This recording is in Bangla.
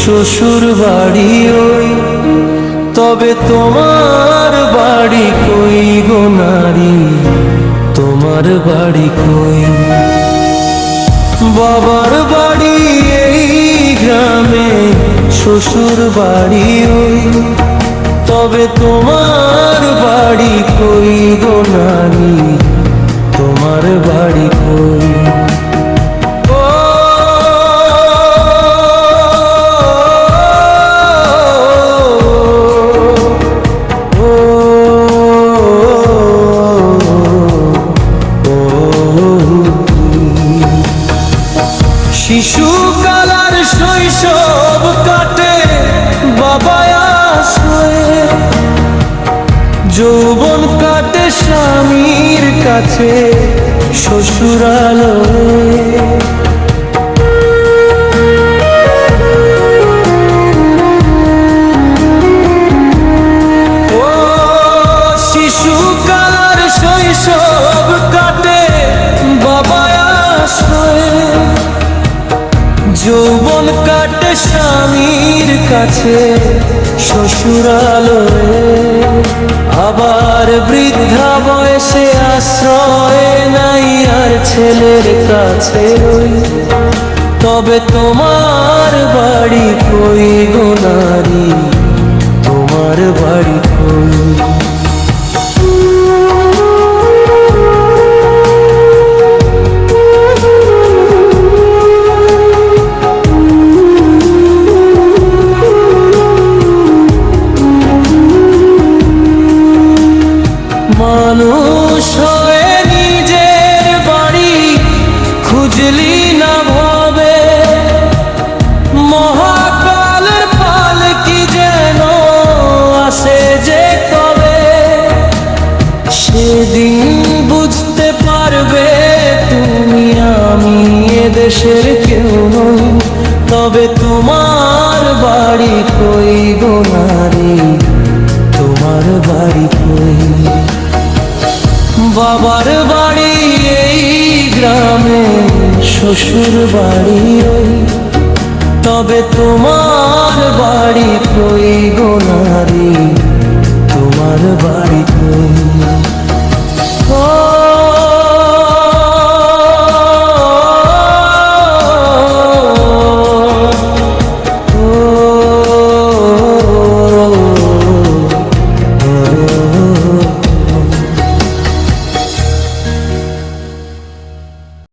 শ্বশুর বাড়ি ওই, তবে তোমার বাড়ি কই গো নারী, তোমার বাড়ি কই? বাবার বাড়ি এই গ্রামে, শ্বশুর বাড়ি ওই, তবে তোমার বাড়ি কই গো নারী, তোমার বাড়ি কই? শিশুকাল আর শৈশব কাটে বাবা আশ্রয়ে, যৌবন কাটে স্বামীর কাছে শ্বশুরালয়ে। ও শিশুকাল আর শৈশব কাটে বাবা আশ্রয়ে, যৌবন কাটে স্বামীর কাছে শ্বশুরালয়ে। আবার বৃদ্ধা বয়সে আশ্রয় নাই আর ছেলের কাছে রই, তবে তোমার বাড়ি কই গো নারী, তোমার বাড়ি কই? মানুষ হয়ে নিজের বাড়ি খুঁজলি না ভাবে, মহাকালের পালকি যেন আসে যে কবে, সেদিন বুঝতে পারবে তুমি আমি এদেশের কেউ নই, তবে তোমার বাড়ি কই গো নারী, তোমার বাড়ি কই? বাবার বাড়ি এই গ্রামে, শ্বশুর বাড়ি ওই, তবে তোমার বাড়ি কই গো নারী, তোমার বাড়ি কই?